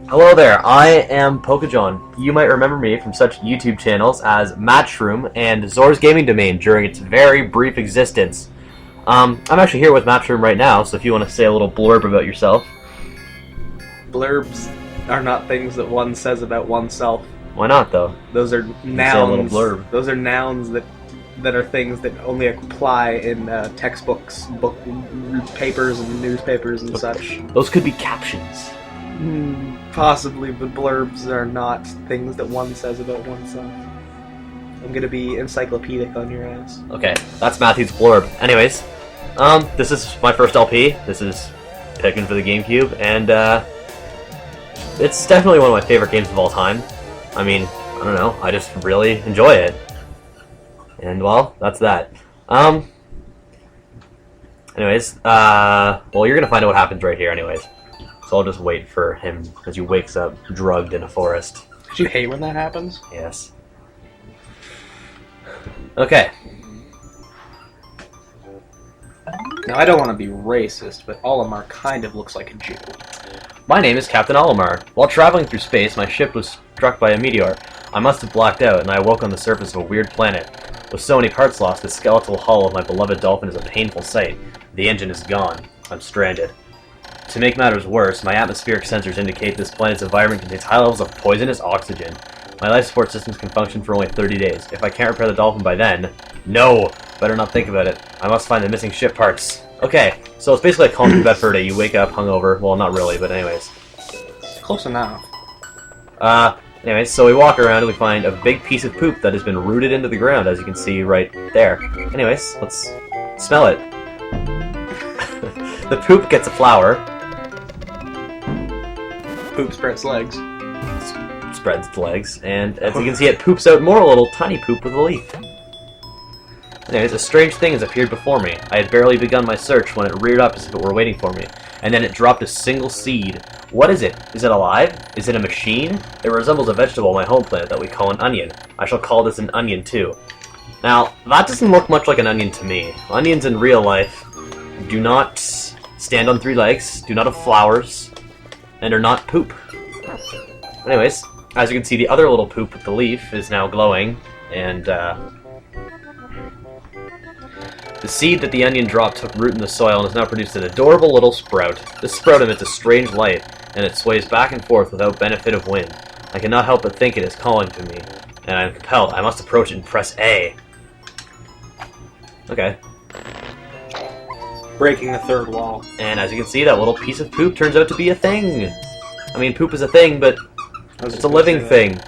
Hello there, I am Pokejohn. You might remember me from such YouTube channels as Matchroom and Zor's Gaming Domain during its very brief existence. I'm actually here with Matchroom right now, so if you want to say a little blurb about yourself. Blurbs are not things that one says about oneself. Why not, though? Those are nouns. Say a little blurb. Those are nouns that are things that only apply in textbooks, papers, and newspapers and such. Those could be captions. Possibly, but blurbs are not things that one says about oneself. I'm gonna be encyclopedic on your ass. Okay, that's Matthew's blurb. Anyways, this is my first LP. This is Pikmin for the GameCube, and it's definitely one of my favorite games of all time. I mean, I don't know, I just really enjoy it. And, well, that's that. Anyways, well, you're gonna find out what happens right here anyways. So I'll just wait for him as he wakes up drugged in a forest. Do you hate when that happens? Yes. Okay. Now, I don't want to be racist, but Olimar kind of looks like a Jew. My name is Captain Olimar. While traveling through space, my ship was struck by a meteor. I must have blacked out, and I awoke on the surface of a weird planet. With so many parts lost, the skeletal hull of my beloved dolphin is a painful sight. The engine is gone. I'm stranded. To make matters worse, my atmospheric sensors indicate this planet's environment contains high levels of poisonous oxygen. My life support systems can function for only 30 days. If I can't repair the dolphin by then... No! Better not think about it. I must find the missing ship parts. Okay, so it's basically a Call Me Bedford Day. You wake up hungover. Well, not really, but anyways. Close enough. Anyways, so we walk around and we find a big piece of poop that has been rooted into the ground, as you can see right there. Anyways, let's smell it. The poop gets a flower. Poop spreads legs. Spreads its legs, and as you can see, it poops out more little tiny poop with a leaf. Anyways, a strange thing has appeared before me. I had barely begun my search when it reared up as if it were waiting for me, and then it dropped a single seed. What is it? Is it alive? Is it a machine? It resembles a vegetable on my home planet that we call an onion. I shall call this an onion too. Now, that doesn't look much like an onion to me. Onions in real life do not stand on 3 legs, do not have flowers, and are not poop. Anyways, as you can see, the other little poop with the leaf is now glowing, and the seed that the onion dropped took root in the soil and has now produced an adorable little sprout. This sprout emits a strange light, and it sways back and forth without benefit of wind. I cannot help but think it is calling to me, and I am compelled. I must approach it and press A. Okay. Breaking the third wall. And as you can see, that little piece of poop turns out to be a thing. I mean, poop is a thing, but it's a living thing.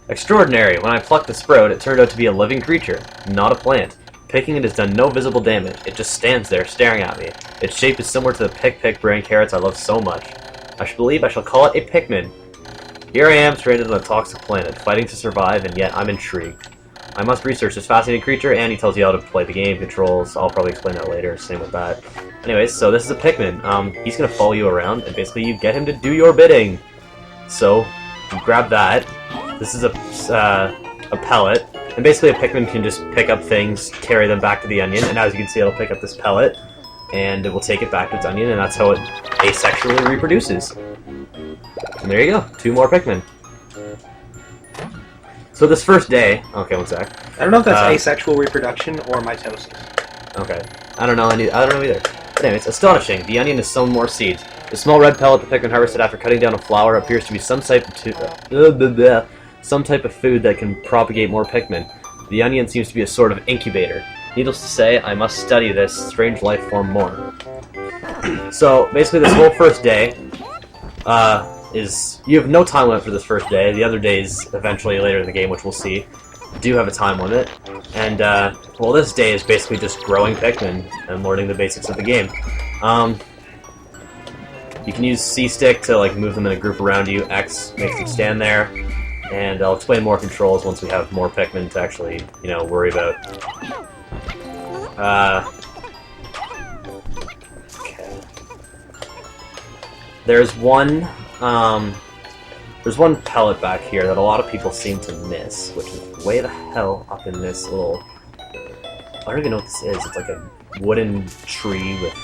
Extraordinary. When I plucked the sprout, it turned out to be a living creature, not a plant. Picking it has done no visible damage. It just stands there, staring at me. Its shape is similar to the Pick brand carrots I love so much. I believe I shall call it a Pikmin. Here I am, stranded on a toxic planet, fighting to survive, and yet I'm intrigued. I must research this fascinating creature, and he tells you how to play the game, controls. I'll probably explain that later, same with that. Anyways, so this is a Pikmin. He's gonna follow you around, and basically you get him to do your bidding. So, you grab that. This is a pellet. And basically a Pikmin can just pick up things, carry them back to the onion, and as you can see, it'll pick up this pellet, and it will take it back to its onion, and that's how it asexually reproduces. And there you go, 2 more Pikmin. So this first day... Okay, one sec. I don't know if that's asexual reproduction or mitosis. Okay. I don't know either. But anyways, astonishing. The onion has sown more seeds. The small red pellet the Pikmin harvested after cutting down a flower appears to be some type of food that can propagate more Pikmin. The onion seems to be a sort of incubator. Needless to say, I must study this strange life form more. So, basically this whole first day is... You have no time limit for this first day. The other days, eventually later in the game, which we'll see, do have a time limit. And, well, this day is basically just growing Pikmin and learning the basics of the game. You can use C-stick to, like, move them in a group around you. X makes them stand there. And I'll explain more controls once we have more Pikmin to actually, you know, worry about. Okay. There's one pellet back here that a lot of people seem to miss, which is way the hell up in this little... I don't even know what this is. It's like a wooden tree with...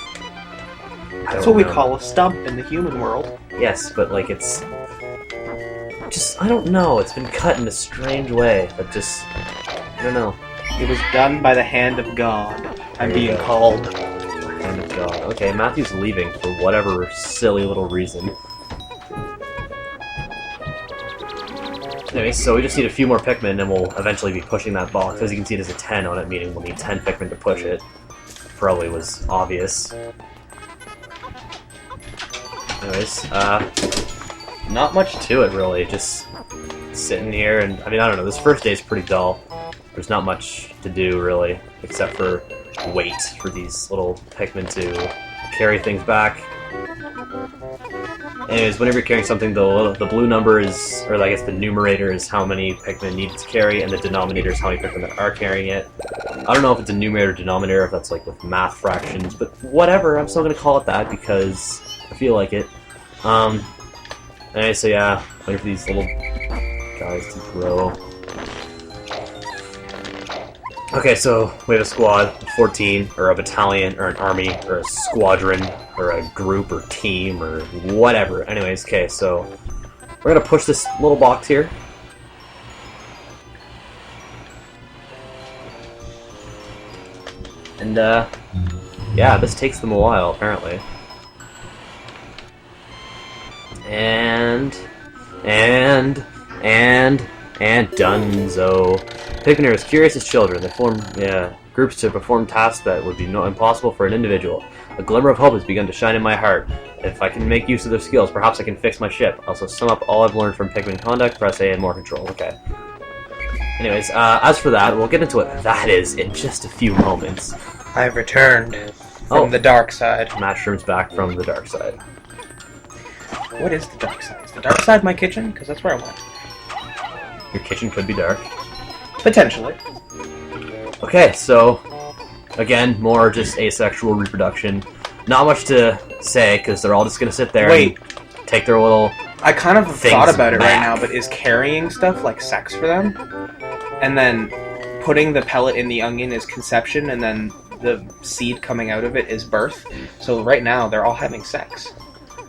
That's what we call a stump in the human world. Yes, but like it's just, I don't know, it's been cut in a strange way, but just, I don't know. It was done by the hand of God. I'm There you being go. called. Hand of God. Okay, Matthew's leaving for whatever silly little reason. Anyway, so we just need a few more Pikmin and we'll eventually be pushing that box. As you can see, there's a 10 on it, meaning we'll need 10 Pikmin to push it. Probably was obvious. Anyways, not much to it really, just sitting here and, I mean, I don't know, this first day is pretty dull. There's not much to do really, except for wait for these little Pikmin to carry things back. Anyways, whenever you're carrying something, the blue number is, or I guess the numerator is how many Pikmin need to carry, and the denominator is how many Pikmin that are carrying it. I don't know if it's a numerator or denominator, if that's like with math fractions, but whatever, I'm still gonna call it that because I feel like it. Anyway, so yeah, wait for these little guys to grow. Okay, so we have a squad of 14, or a battalion, or an army, or a squadron, or a group, or team, or whatever. Anyways, okay, so we're gonna push this little box here. And, yeah, this takes them a while, apparently. And Dunzo. Pikmin are as curious as children. They form groups to perform tasks that would be impossible for an individual. A glimmer of hope has begun to shine in my heart. If I can make use of their skills, perhaps I can fix my ship. Also, sum up all I've learned from Pikmin conduct, press A and more control. Okay. Anyways, as for that, we'll get into what that is in just a few moments. I've returned from the dark side. Mushroom's back from the dark side. What is the dark side? Is the dark side my kitchen? Because that's where I went. Your kitchen could be dark. Potentially. Okay, so again, more just asexual reproduction. Not much to say because they're all just gonna sit there and take their little. I kind of things thought about it right back. now, but is carrying stuff like sex for them? And then putting the pellet in the onion is conception, and then the seed coming out of it is birth. So right now they're all having sex.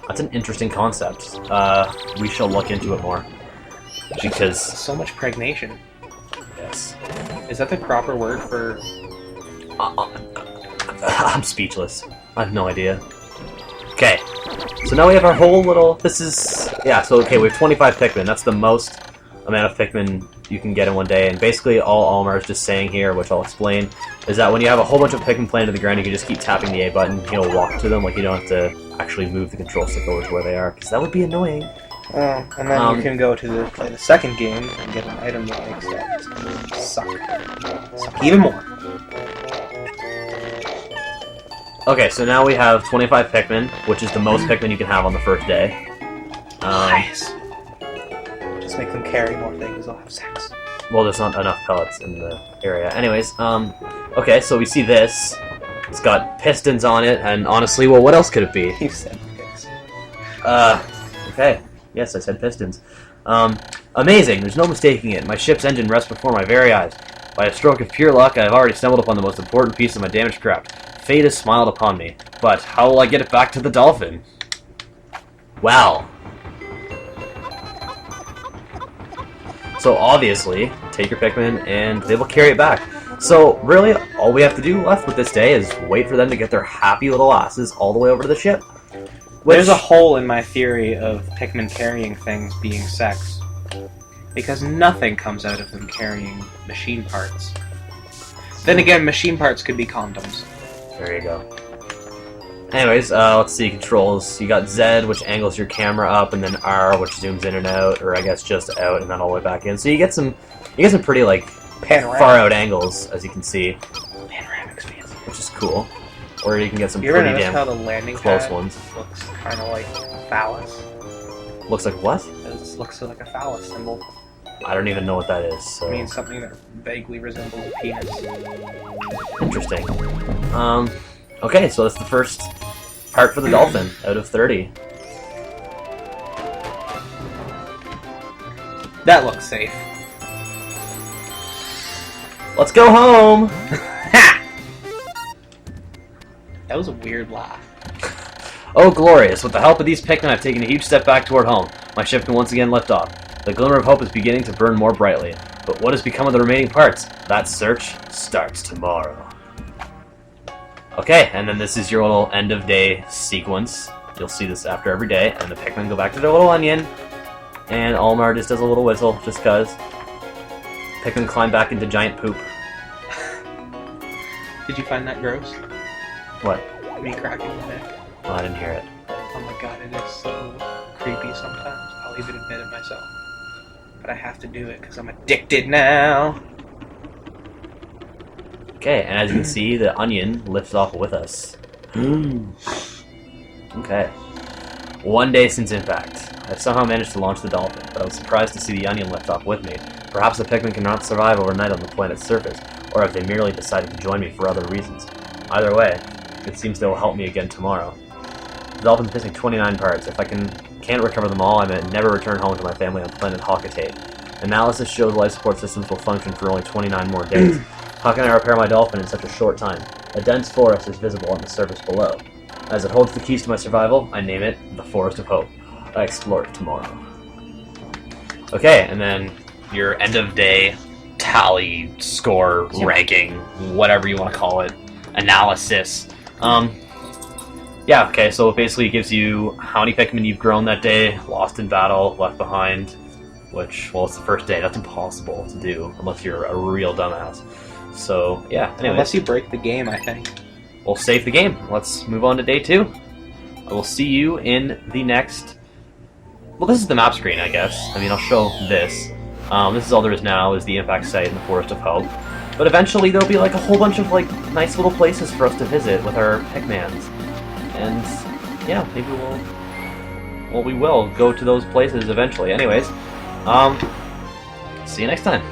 That's an interesting concept. We shall look into it more. Because So much pregnation. yes, Is that the proper word for? I'm speechless. I have no idea. Okay, so now we have our whole little. This is So okay, we have 25 Pikmin. That's the most amount of Pikmin you can get in one day. And basically, all Almar is just saying here, which I'll explain, is that when you have a whole bunch of Pikmin planted to the ground, you can just keep tapping the A button. He'll walk to them, like you don't have to actually move the control stick over to where they are, because that would be annoying. Oh, and then you can go to play the second game and get an item that makes that suck even more. Okay, so now we have 25 Pikmin, which is the most Pikmin you can have on the first day. Nice. Just make them carry more things, they'll have sex. Well, there's not enough pellets in the area. Anyways, okay, so we see this. It's got pistons on it, and honestly, well, what else could it be? You said this. Okay. Yes, I said pistons. Amazing, there's no mistaking it. My ship's engine rests before my very eyes. By a stroke of pure luck, I have already stumbled upon the most important piece of my damaged craft. Fate has smiled upon me. But how will I get it back to the dolphin? Well. So obviously, take your Pikmin and they will carry it back. So really, all we have to do left with this day is wait for them to get their happy little asses all the way over to the ship. There's a hole in my theory of Pikmin carrying things being sex. Because nothing comes out of them carrying machine parts. Then again, machine parts could be condoms. There you go. Anyways, let's see, controls. You got Z, which angles your camera up, and then R, which zooms in and out, or I guess just out and then all the way back in. So you get some pretty, like, Panoramic. far out angles, as you can see, Panoramics fancy. which is cool. Or you can get some You ever pretty notice how damn the landing close pad ones. looks kind of like phallus? Looks like what? It looks like a phallus symbol. I don't even know what that is. So It means something that vaguely resembles a penis. interesting. Okay, so that's the first part for the dolphin out of 30. That looks safe. Let's go home! That was a weird laugh. Oh, glorious. With the help of these Pikmin, I've taken a huge step back toward home. My ship can once again lift off. The glimmer of hope is beginning to burn more brightly. But what has become of the remaining parts? That search starts tomorrow. Okay, and then this is your little end of day sequence. You'll see this after every day, and the Pikmin go back to their little onion, and Almar just does a little whistle, just cuz. Pikmin climb back into giant poop. Did you find that gross? What? Me cracking the neck. Oh, I didn't hear it. Oh my god, it is so creepy sometimes. I'll even admit it myself. But I have to do it because I'm addicted now. Okay, and as you can see, the onion lifts off with us. Okay. 1 day since impact. I've somehow managed to launch the dolphin, but I was surprised to see the onion lift off with me. Perhaps the Pikmin cannot survive overnight on the planet's surface, or if they merely decided to join me for other reasons. Either way, it seems they will help me again tomorrow. The dolphin's missing 29 parts. If I can't recover them all, I may never return home to my family on planet Hawkatate. Analysis shows life support systems will function for only 29 more days. How can I repair my dolphin in such a short time? A dense forest is visible on the surface below. As it holds the keys to my survival, I name it the Forest of Hope. I explore it tomorrow. Okay, and then your end of day tally, score, ranking, whatever you want to call it, analysis. Yeah, okay, so it basically gives you how many Pikmin you've grown that day, lost in battle, left behind, which, well, it's the first day. That's impossible to do unless you're a real dumbass. So, yeah, anyway. Unless you break the game, I think. We'll save the game. Let's move on to day 2. I will see you in the next... Well, this is the map screen, I guess. I mean, I'll show this. This is all there is now, is the impact site in the Forest of Hope. But eventually there'll be like a whole bunch of like nice little places for us to visit with our Pikmans. And yeah, maybe we will go to those places eventually. Anyways, see you next time.